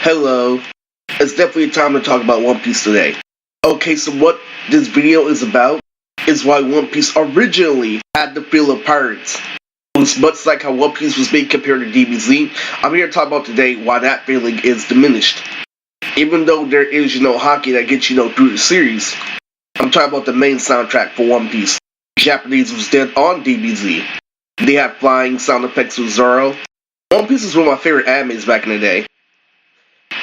Hello. It's definitely time to talk about One Piece today. Okay, so what this video is about is why One Piece originally had the feel of pirates. It was much like how One Piece was being compared to DBZ. I'm here to talk about today why that feeling is diminished. Even though there is, hockey that gets, through the series, I'm talking about the main soundtrack for One Piece. Japanese was dead on DBZ. They had flying sound effects with Zoro. One Piece is one of my favorite animes back in the day.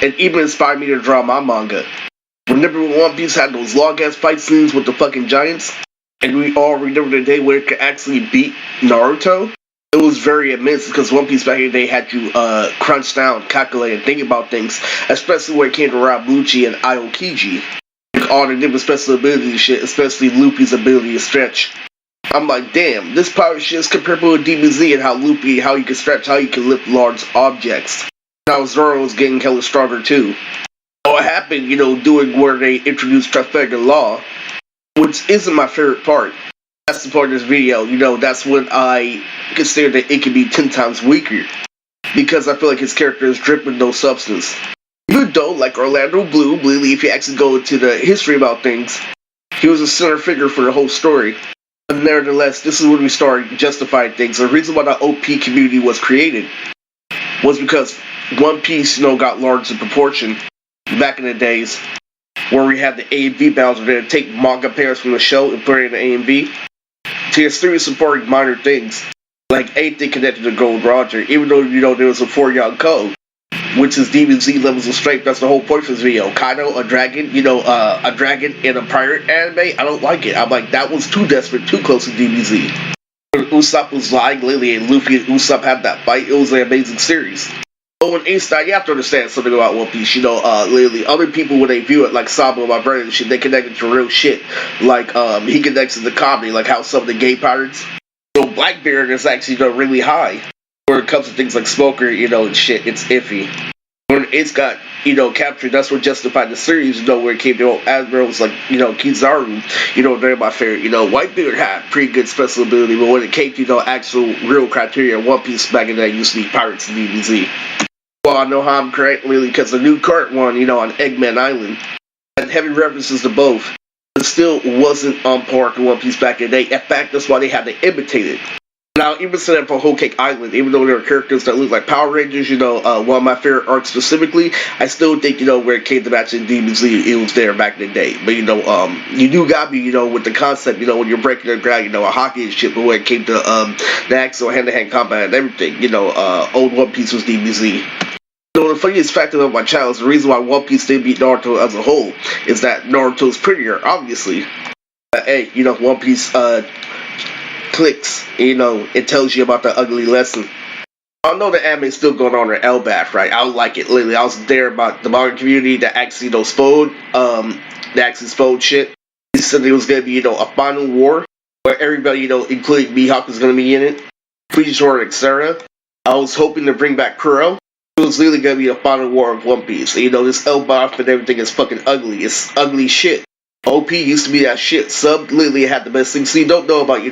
It even inspired me to draw my manga. Remember when One Piece had those long-ass fight scenes with the fucking giants? And we all remember the day where it could actually beat Naruto? It was very immense because One Piece back in the day had you crunch down, calculate, and think about things, especially when it came to Rabuchi and Aokiji. Like all the different special ability shit, especially Luffy's ability to stretch. I'm like, damn, this pirate shit is comparable to DBZ and how Luffy, how you can stretch, how you can lift large objects. Now Zoro was getting hella stronger too. What happened, doing where they introduced Trafalgar Law, which isn't my favorite part. That's the part of this video, that's when I consider that it could be 10 times weaker. Because I feel like his character is dripping no substance. Even though, like Orlando Blue, if you actually go into the history about things, he was a center figure for the whole story. But nevertheless, this is when we started justifying things. The reason why the OP community was created was because One Piece, got large in proportion back in the days where we had the AMV battles where they'd take manga pairs from the show and put it in the AMV. To your story supporting minor things, like anything connected to Gold Roger, even though, there was a 4-young code, which is DBZ levels of strength. That's the whole point for this video. Kaido, a dragon, a dragon in a pirate anime, I don't like it. I'm like, that was too desperate, too close to DBZ. When Usopp was lying, Lily and Luffy and Usopp had that fight, it was an amazing series. But when Einstein, you have to understand something about One Piece, literally, other people when they view it, like Sabo, my brother and shit, they connect it to real shit. Like, he connects it to comedy, like how some of the gay pirates. So Blackbeard is actually, really high. When it comes to things like Smoker, and shit, it's iffy. When it's got, captured, that's what justified the series, where it came to Admirals like, Kizaru, they're my favorite. Whitebeard had pretty good special ability, but when it came to, actual real criteria, One Piece back in the day used to be pirates and DBZ. Well, I know how I'm correct, really, because the new current one, on Eggman Island, had heavy references to both, but still wasn't on par with One Piece back in the day. In fact, that's why they had to imitate it. Now, even said that for Whole Cake Island, even though there are characters that look like Power Rangers, one of my favorite arcs specifically, I still think, where it came to matching DBZ, it was there back in the day. But, you do got me, with the concept, when you're breaking the ground, a hockey and shit, but when it came to the actual hand-to-hand combat and everything, old One Piece was DBZ. The funniest fact about my channel is the reason why One Piece didn't beat Naruto as a whole is that Naruto's prettier, obviously. Hey, One Piece clicks, it tells you about the ugly lesson. I know the anime is still going on in Elbaf, right? I don't like it, literally. I was there about the manga community that actually, spoiled shit. They said there was going to be, a final war where everybody, including Mihawk, was going to be in it. Prehistoric, etc. I was hoping to bring back Kuro. It was literally going to be a final war of One Piece. This Elbaf and everything is fucking ugly. It's ugly shit. OP used to be that shit. Sub literally had the best things. So you don't know about,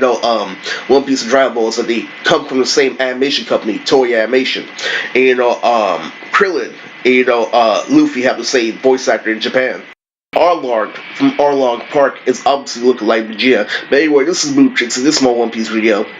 One Piece and Dragon Ball, so they come from the same animation company, Toei Animation. And, Krillin and, Luffy have the same voice actor in Japan. Arlong from Arlong Park is obviously looking like Vegeta. But anyway, this is Mootrix, and this is my One Piece video.